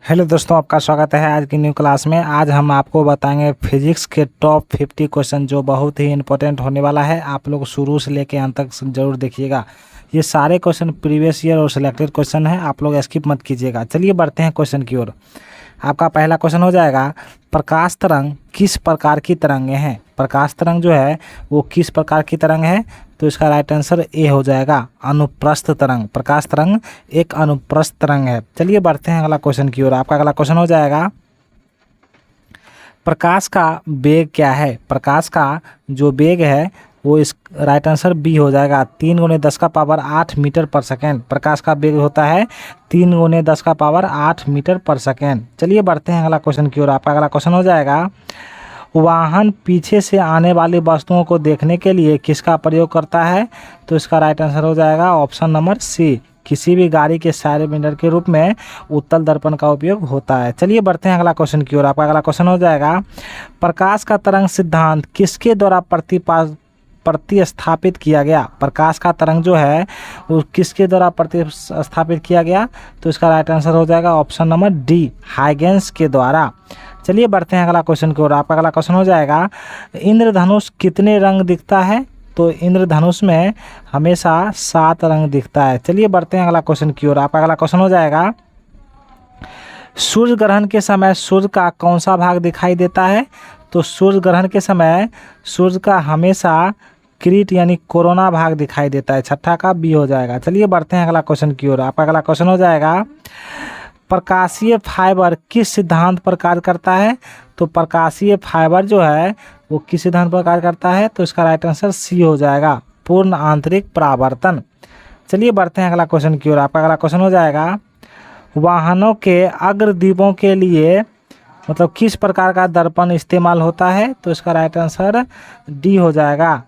Hello दोस्तों, आपका स्वागत है आज की न्यू क्लास में। आज हम आपको बताएंगे फिजिक्स के टॉप 50 क्वेश्चन जो बहुत ही इंपॉर्टेंट होने वाला है। आप लोग शुरू से लेके अंत तक जरूर देखिएगा। ये सारे क्वेश्चन प्रीवियस ईयर और सिलेक्टेड क्वेश्चन है, आप लोग स्किप मत कीजिएगा। चलिए बढ़ते हैं क्वेश्चन की ओर। आपका पहला क्वेश्चन हो जाएगा, प्रकाश तरंग किस प्रकार की तरंगें हैं। प्रकाश तरंग जो है वो किस प्रकार की तरंग है, तो इसका राइट आंसर ए हो जाएगा, अनुप्रस्थ तरंग। प्रकाश तरंग एक अनुप्रस्थ तरंग है। चलिए बढ़ते हैं अगला क्वेश्चन की ओर। आपका अगला क्वेश्चन हो जाएगा, प्रकाश का वेग क्या है। प्रकाश का जो वेग है वो इस राइट आंसर बी हो जाएगा, 3×10⁸ मीटर पर सेकेंड। प्रकाश का वेग होता है 3×10⁸ मीटर पर सेकेंड। चलिए बढ़ते हैं अगला क्वेश्चन की ओर। आपका अगला क्वेश्चन हो जाएगा, वाहन पीछे से आने वाली वस्तुओं को देखने के लिए किसका प्रयोग करता है, तो इसका राइट आंसर हो जाएगा ऑप्शन नंबर सी, किसी भी गाड़ी के साइड मिरर के रूप में उत्तल दर्पण का उपयोग होता है। चलिए बढ़ते हैं अगला क्वेश्चन की ओर। आपका अगला क्वेश्चन हो जाएगा, प्रकाश का तरंग सिद्धांत किसके द्वारा प्रतिस्थापित किया गया। प्रकाश का तरंग जो है वो किसके द्वारा प्रतिस्थापित किया गया, तो इसका राइट आंसर हो जाएगा ऑप्शन नंबर डी, हाइगेंस के द्वारा। चलिए बढ़ते हैं अगला क्वेश्चन की ओर। आपका अगला क्वेश्चन हो जाएगा, इंद्रधनुष कितने रंग दिखता है, तो इंद्रधनुष में हमेशा 7 रंग दिखता है। चलिए बढ़ते हैं अगला क्वेश्चन की ओर। आपका अगला क्वेश्चन हो जाएगा, सूर्य ग्रहण के समय सूर्य का कौन सा भाग दिखाई देता है, तो सूर्य ग्रहण के समय सूर्य का हमेशा किरीट यानी कोरोना भाग दिखाई देता है। छठा का बी हो जाएगा। चलिए बढ़ते हैं अगला क्वेश्चन की ओर। आपका अगला क्वेश्चन हो जाएगा, प्रकाशीय फाइबर किस सिद्धांत पर कार्य करता है, तो प्रकाशीय फाइबर जो है वो किस सिद्धांत पर कार्य करता है, तो इसका राइट आंसर सी हो जाएगा, पूर्ण आंतरिक परावर्तन। चलिए बढ़ते हैं अगला क्वेश्चन की ओर। आपका अगला क्वेश्चन हो जाएगा, वाहनों के अग्रदीपों के लिए मतलब किस प्रकार का दर्पण इस्तेमाल होता है, तो इसका राइट आंसर डी हो जाएगा,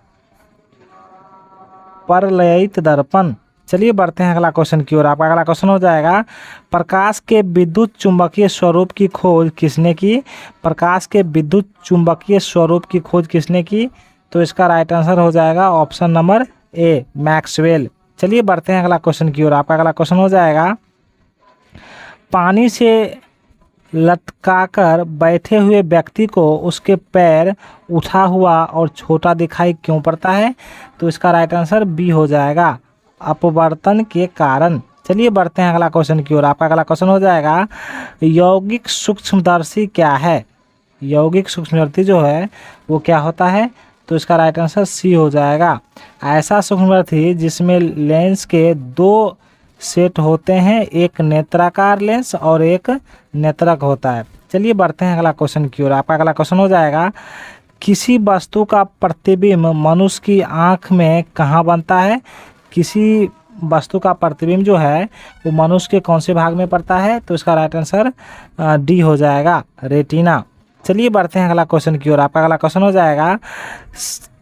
परलयित दर्पण। चलिए बढ़ते हैं अगला क्वेश्चन की ओर। आपका अगला क्वेश्चन हो जाएगा, प्रकाश के विद्युत चुंबकीय स्वरूप की खोज किसने की। प्रकाश के विद्युत चुंबकीय स्वरूप की खोज किसने की, तो इसका राइट आंसर हो जाएगा ऑप्शन नंबर ए, मैक्सवेल। चलिए बढ़ते हैं अगला क्वेश्चन की ओर। आपका अगला क्वेश्चन हो जाएगा, पानी से लटकाकर बैठे हुए व्यक्ति को उसके पैर उठा हुआ और छोटा दिखाई क्यों पड़ता है, तो इसका राइट आंसर बी हो जाएगा, अपवर्तन के कारण। चलिए बढ़ते हैं अगला क्वेश्चन की ओर। आपका अगला क्वेश्चन हो जाएगा, यौगिक सूक्ष्मदर्शी क्या है। यौगिक सूक्ष्मदर्शी जो है वो क्या होता है, तो इसका राइट आंसर सी हो जाएगा, ऐसा सूक्ष्मदर्शी जिसमें लेंस के 2 सेट होते हैं, एक नेत्राकार लेंस और एक नेत्रक होता है। चलिए बढ़ते हैं अगला क्वेश्चन की ओर। आपका अगला क्वेश्चन हो जाएगा, किसी वस्तु का प्रतिबिंब मनुष्य की आंख में कहाँ बनता है। किसी वस्तु का प्रतिबिंब जो है वो मनुष्य के कौन से भाग में पड़ता है, तो इसका राइट आंसर डी हो जाएगा, रेटिना। चलिए बढ़ते हैं अगला क्वेश्चन की ओर। आपका अगला क्वेश्चन हो जाएगा,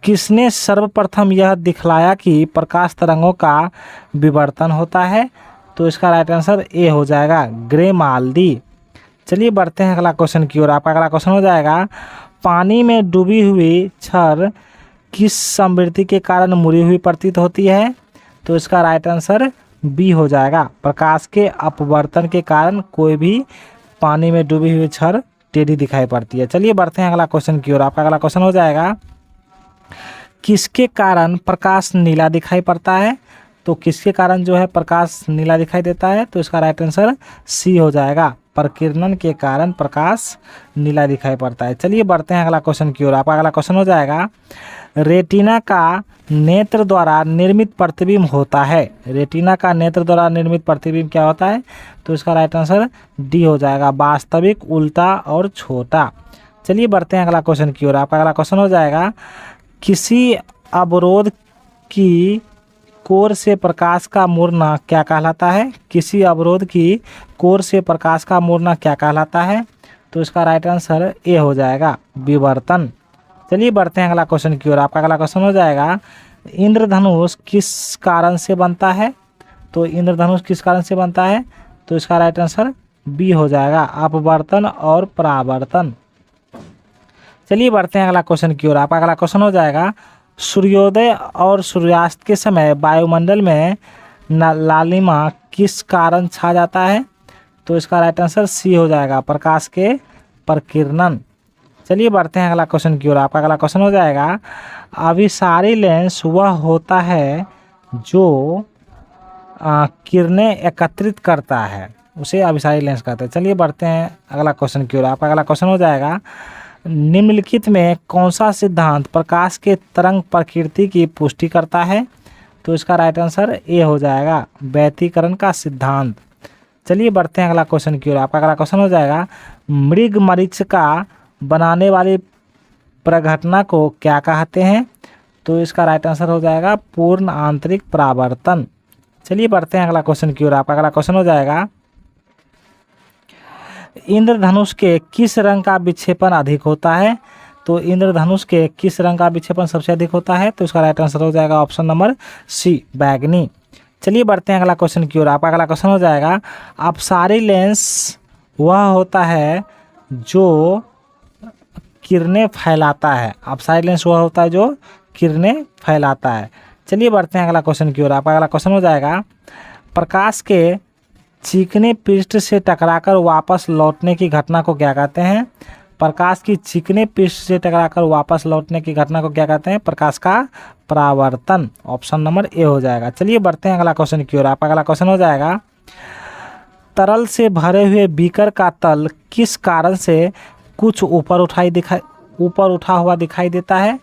किसने सर्वप्रथम यह दिखलाया कि प्रकाश तरंगों का विवर्तन होता है, तो इसका राइट आंसर ए हो जाएगा, ग्रेमाल्दी। चलिए बढ़ते हैं अगला क्वेश्चन की ओर। आपका अगला क्वेश्चन हो जाएगा, पानी में डूबी हुई छड़ किस समृद्धि के कारण मुड़ी हुई प्रतीत होती है, तो इसका राइट आंसर बी हो जाएगा, प्रकाश के अपवर्तन के कारण कोई भी पानी में डूबी हुई छड़ टेढ़ी दिखाई पड़ती है। चलिए बढ़ते हैं अगला क्वेश्चन की ओर। आपका अगला क्वेश्चन हो जाएगा, किसके कारण प्रकाश नीला दिखाई पड़ता है, तो किसके कारण जो है प्रकाश नीला दिखाई देता है, तो इसका राइट आंसर सी हो जाएगा, प्रकीर्णन के कारण प्रकाश नीला दिखाई पड़ता है। चलिए बढ़ते हैं अगला क्वेश्चन की ओर। आपका अगला क्वेश्चन हो जाएगा, रेटिना का नेत्र द्वारा निर्मित प्रतिबिंब होता है। रेटिना का नेत्र द्वारा निर्मित प्रतिबिंब क्या होता है, तो इसका राइट आंसर डी हो जाएगा, वास्तविक, उल्टा और छोटा। चलिए बढ़ते हैं अगला क्वेश्चन की ओर। आपका अगला क्वेश्चन हो जाएगा, किसी अवरोध की कोर से प्रकाश का मुड़ना क्या कहलाता है। किसी अवरोध की कोर से प्रकाश का मुड़ना क्या कहलाता है, तो इसका राइट आंसर ए हो जाएगा, विवर्तन। चलिए बढ़ते हैं अगला क्वेश्चन की ओर। आपका अगला क्वेश्चन हो जाएगा, इंद्रधनुष किस कारण से बनता है, तो इंद्रधनुष किस कारण से बनता है, तो इसका राइट आंसर बी हो जाएगा, अपवर्तन और परावर्तन। चलिए बढ़ते हैं अगला क्वेश्चन की ओर। आपका अगला क्वेश्चन हो जाएगा, सूर्योदय और सूर्यास्त के समय वायुमंडल में लालिमा किस कारण छा जाता है, तो इसका राइट आंसर सी हो जाएगा, प्रकाश के प्रकीर्णन। चलिए बढ़ते हैं अगला क्वेश्चन की ओर। आपका अगला क्वेश्चन हो जाएगा, अभिसारी लेंस वह होता है जो किरणें एकत्रित करता है, उसे अभिसारी लेंस कहते हैं। चलिए बढ़ते हैं अगला क्वेश्चन की ओर। आपका अगला क्वेश्चन हो जाएगा, निम्नलिखित में कौन सा सिद्धांत प्रकाश के तरंग प्रकृति की पुष्टि करता है? तो इसका राइट आंसर ए हो जाएगा, व्यतिकरण का सिद्धांत। चलिए बढ़ते हैं अगला क्वेश्चन की ओर। आपका अगला क्वेश्चन हो जाएगा, मृग मरीचिका बनाने वाली प्रघटना को क्या कहते हैं? तो इसका राइट आंसर हो जाएगा पूर्ण आंतरिक परावर्तन। चलिए बढ़ते हैं अगला क्वेश्चन की ओर। आपका अगला क्वेश्चन हो जाएगा, इंद्रधनुष के किस रंग का विक्षेपण अधिक होता है? तो इंद्रधनुष के किस रंग का विक्षेपण सबसे अधिक होता है? तो इसका राइट आंसर हो जाएगा ऑप्शन नंबर सी, बैगनी। चलिए बढ़ते हैं अगला क्वेश्चन की ओर। आपका अगला क्वेश्चन हो जाएगा, अपसारी लेंस वह होता है जो किरणें फैलाता है। अपसारी लेंस वह होता है जो किरणें फैलाता है। चलिए बढ़ते हैं अगला क्वेश्चन की ओर। आपका अगला क्वेश्चन हो जाएगा, प्रकाश के चिकने पृष्ठ से टकराकर वापस लौटने की घटना को क्या कहते हैं? प्रकाश की चिकने पृष्ठ से टकराकर वापस लौटने की घटना को क्या कहते हैं? प्रकाश का परावर्तन। ऑप्शन नंबर ए हो जाएगा। चलिए बढ़ते हैं अगला क्वेश्चन की ओर। आपका अगला क्वेश्चन हो जाएगा, तरल से भरे हुए बीकर का तल किस कारण से कुछ ऊपर उठा हुआ दिखाई देता है?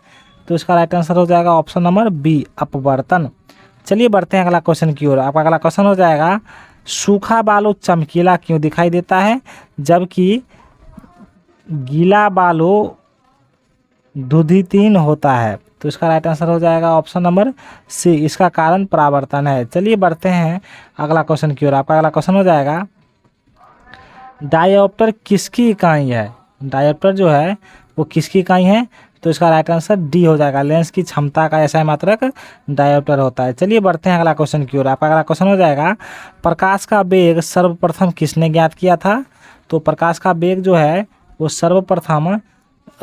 तो इसका राइट आंसर हो जाएगा ऑप्शन नंबर बी, अपवर्तन। चलिए बढ़ते हैं अगला क्वेश्चन की ओर। आपका अगला क्वेश्चन हो जाएगा, सूखा बालू चमकीला क्यों दिखाई देता है जबकि गीला बालू धुंधलीन होता है? तो इसका राइट आंसर हो जाएगा ऑप्शन नंबर सी, इसका कारण परावर्तन है। चलिए बढ़ते हैं अगला क्वेश्चन की ओर। आपका अगला क्वेश्चन हो जाएगा, डायोप्टर किसकी इकाई है? डायोप्टर जो है वो किसकी इकाई है? तो इसका राइट आंसर डी हो जाएगा, लेंस की क्षमता का ऐसा मात्रक डायोप्टर होता है। चलिए बढ़ते हैं अगला क्वेश्चन की ओर। आपका अगला क्वेश्चन हो जाएगा, प्रकाश का वेग सर्वप्रथम किसने ज्ञात किया था? तो प्रकाश का वेग जो है वो सर्वप्रथम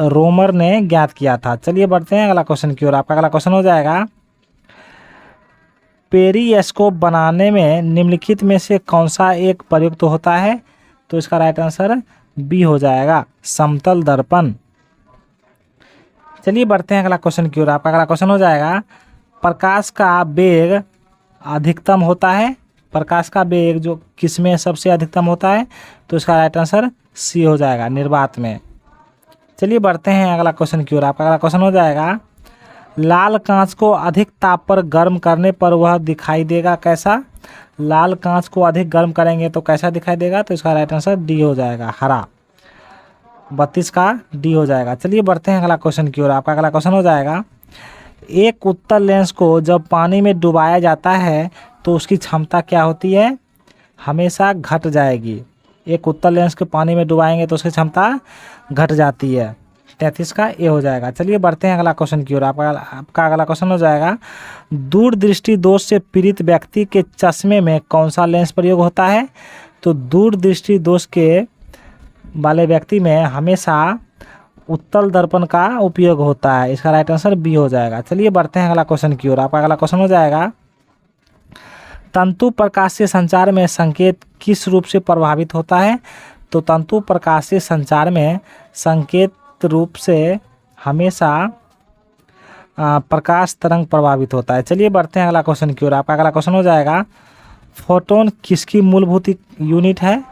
रोमर ने ज्ञात किया था। चलिए बढ़ते हैं अगला क्वेश्चन की ओर। आपका अगला क्वेश्चन हो जाएगा, पेरिस्कोप बनाने में निम्नलिखित में से कौन सा एक प्रयुक्त होता है? तो इसका राइट आंसर बी हो जाएगा, समतल दर्पण। चलिए बढ़ते हैं अगला क्वेश्चन की ओर। आपका अगला क्वेश्चन हो जाएगा, प्रकाश का वेग अधिकतम होता है। प्रकाश का वेग जो किस में सबसे अधिकतम होता है? तो इसका राइट आंसर सी हो जाएगा, निर्वात में। चलिए बढ़ते हैं अगला क्वेश्चन की ओर। आपका अगला क्वेश्चन हो जाएगा, लाल कांच को अधिक ताप पर गर्म करने पर वह दिखाई देगा कैसा? लाल कांच को अधिक गर्म करेंगे तो कैसा दिखाई देगा? तो इसका राइट आंसर डी हो जाएगा, हरा। 32 का डी हो जाएगा। चलिए बढ़ते हैं अगला क्वेश्चन की ओर। आपका अगला क्वेश्चन हो जाएगा, एक उत्तल लेंस को जब पानी में डुबाया जाता है तो उसकी क्षमता क्या होती है? हमेशा घट जाएगी। एक उत्तल लेंस को पानी में डुबाएंगे तो उसकी क्षमता घट जाती है। 33 का ए हो जाएगा। चलिए बढ़ते हैं अगला क्वेश्चन की ओर। आपका अगला क्वेश्चन हो जाएगा, दूरदृष्टि दोष से पीड़ित व्यक्ति के चश्मे में कौन सा लेंस प्रयोग होता है? तो दूरदृष्टि दोष के वाले व्यक्ति में हमेशा उत्तल दर्पण का उपयोग होता है। इसका राइट आंसर बी हो जाएगा। चलिए बढ़ते हैं अगला क्वेश्चन की ओर। आपका अगला क्वेश्चन हो जाएगा, तंतु प्रकाशीय संचार में संकेत किस रूप से प्रभावित होता है? तो तंतु प्रकाशीय संचार में संकेत रूप से हमेशा प्रकाश तरंग प्रभावित होता है। चलिए बढ़ते हैं अगला क्वेश्चन की ओर। आपका अगला क्वेश्चन हो जाएगा, फोटोन किसकी मूलभूत यूनिट है?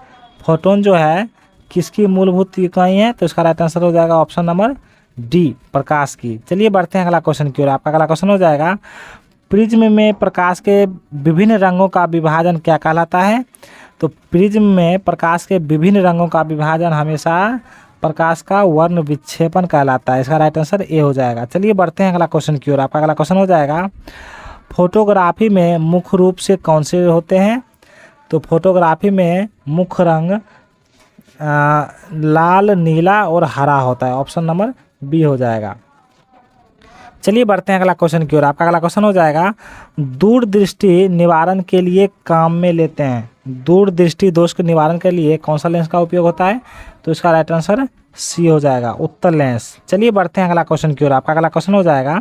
फोटोन जो है किसकी मूलभूत इकाई है? तो इसका राइट आंसर हो जाएगा ऑप्शन नंबर डी, प्रकाश की। चलिए बढ़ते हैं अगला क्वेश्चन की ओर। आपका अगला क्वेश्चन हो जाएगा, प्रिज्म में प्रकाश के विभिन्न रंगों का विभाजन क्या कहलाता है? तो प्रिज्म में प्रकाश के विभिन्न रंगों का विभाजन हमेशा प्रकाश का वर्ण विक्षेपण कहलाता है। इसका राइट आंसर ए हो जाएगा। चलिए बढ़ते हैं अगला क्वेश्चन की ओर। आपका अगला क्वेश्चन हो जाएगा, फोटोग्राफी में मुख्य रूप से कौन से होते हैं? तो फोटोग्राफी में मुख्य रंग लाल, नीला और हरा होता है। ऑप्शन नंबर बी हो जाएगा। चलिए बढ़ते हैं अगला क्वेश्चन की ओर। आपका अगला क्वेश्चन हो जाएगा, दूरदृष्टि निवारण के लिए काम में लेते हैं। दूरदृष्टि दोष के निवारण के लिए कौन सा लेंस का उपयोग होता है? तो इसका राइट आंसर सी हो जाएगा, उत्तल लेंस। चलिए बढ़ते हैं अगला क्वेश्चन की ओर। आपका अगला क्वेश्चन हो जाएगा,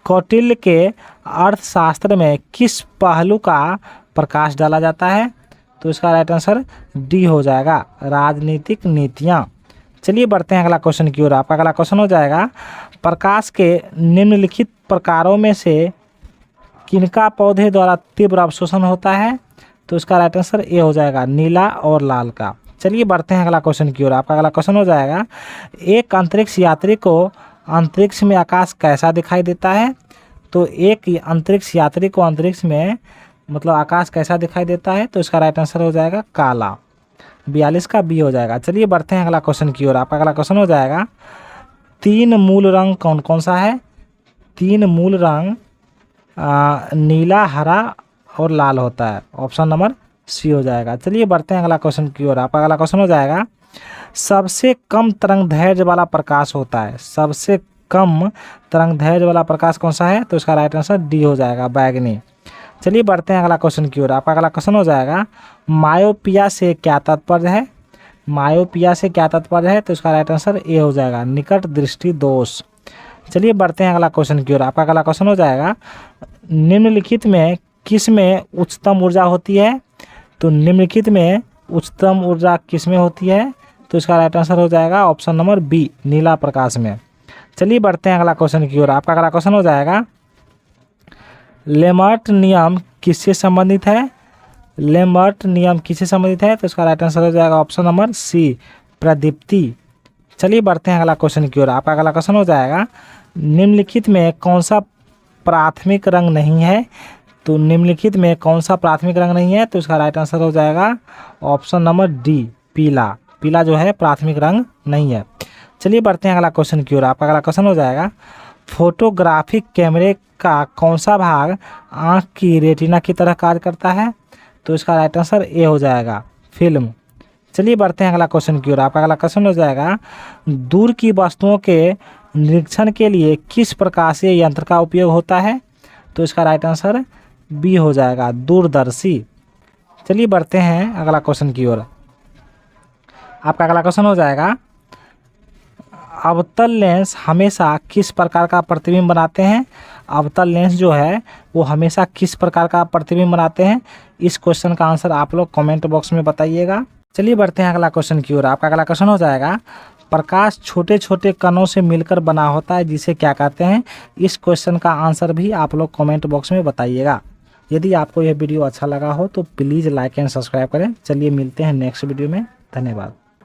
कौटिल्य के अर्थशास्त्र में किस पहलू का प्रकाश डाला जाता है? तो इसका राइट आंसर डी हो जाएगा, राजनीतिक नीतियाँ। चलिए बढ़ते हैं अगला क्वेश्चन की ओर। आपका अगला क्वेश्चन हो जाएगा, प्रकाश के निम्नलिखित प्रकारों में से किनका पौधे द्वारा तीव्र अवशोषण होता है? तो इसका राइट आंसर ए हो जाएगा, नीला और लाल का। चलिए बढ़ते हैं अगला क्वेश्चन की ओर। आपका अगला क्वेश्चन हो जाएगा, एक अंतरिक्ष यात्री को अंतरिक्ष में आकाश कैसा दिखाई देता है? तो एक अंतरिक्ष यात्री को अंतरिक्ष में मतलब आकाश कैसा दिखाई देता है? तो इसका राइट आंसर हो जाएगा काला, 42 का बी हो जाएगा। चलिए बढ़ते हैं अगला क्वेश्चन की ओर। आपका अगला क्वेश्चन हो जाएगा, 3 मूल रंग कौन कौन सा है? 3 मूल रंग नीला, हरा और लाल होता है। ऑप्शन नंबर सी हो जाएगा। चलिए बढ़ते हैं अगला क्वेश्चन की ओर। आपका अगला क्वेश्चन हो जाएगा, सबसे कम तरंग दैर्घ्य वाला प्रकाश होता है। सबसे कम तरंग दैर्घ्य वाला प्रकाश कौन सा है? तो इसका राइट आंसर डी हो जाएगा, बैगनी। चलिए बढ़ते हैं अगला क्वेश्चन की ओर। आपका अगला क्वेश्चन हो जाएगा, मायोपिया से क्या तात्पर्य है? मायोपिया से क्या तात्पर्य है? तो इसका राइट आंसर ए हो जाएगा, निकट दृष्टि दोष। चलिए बढ़ते हैं अगला क्वेश्चन की ओर। आपका अगला क्वेश्चन हो जाएगा, निम्नलिखित में किस में उच्चतम ऊर्जा होती है? तो निम्नलिखित में उच्चतम ऊर्जा किस में होती है? तो इसका राइट आंसर हो जाएगा ऑप्शन नंबर बी, नीला प्रकाश में। चलिए बढ़ते हैं अगला क्वेश्चन की ओर। आपका अगला क्वेश्चन हो जाएगा, लेमर्ट नियम किससे संबंधित है? लेमर्ट नियम किससे संबंधित है? तो इसका राइट आंसर हो जाएगा ऑप्शन नंबर सी, प्रदीप्ति। चलिए बढ़ते हैं अगला क्वेश्चन की ओर। आपका अगला क्वेश्चन हो जाएगा, निम्नलिखित में कौन सा प्राथमिक रंग नहीं है? तो निम्नलिखित में कौन सा प्राथमिक रंग नहीं है? तो इसका राइट आंसर हो जाएगा ऑप्शन नंबर डी, पीला। पीला जो है प्राथमिक रंग नहीं है। चलिए बढ़ते हैं अगला क्वेश्चन की ओर। आपका अगला क्वेश्चन हो जाएगा, फोटोग्राफिक कैमरे का कौन सा भाग आँख की रेटिना की तरह कार्य करता है? तो इसका राइट आंसर ए हो जाएगा, फिल्म। चलिए बढ़ते हैं अगला क्वेश्चन की ओर। आपका अगला क्वेश्चन हो जाएगा, दूर की वस्तुओं के निरीक्षण के लिए किस प्रकाशीय यंत्र का उपयोग होता है? तो इसका राइट आंसर बी हो जाएगा, दूरदर्शी। चलिए बढ़ते हैं अगला क्वेश्चन की ओर। आपका अगला क्वेश्चन हो जाएगा, अवतल लेंस हमेशा किस प्रकार का प्रतिबिंब बनाते हैं? अवतल लेंस जो है वो हमेशा किस प्रकार का प्रतिबिंब बनाते हैं? इस क्वेश्चन का आंसर आप लोग कमेंट बॉक्स में बताइएगा। चलिए बढ़ते हैं अगला क्वेश्चन की ओर। आपका अगला क्वेश्चन हो जाएगा, प्रकाश छोटे छोटे कणों से मिलकर बना होता है जिसे क्या कहते हैं? इस क्वेश्चन का आंसर भी आप लोग कमेंट बॉक्स में बताइएगा। यदि आपको यह वीडियो अच्छा लगा हो तो प्लीज़ लाइक एंड सब्सक्राइब करें। चलिए मिलते हैं नेक्स्ट वीडियो में, धन्यवाद।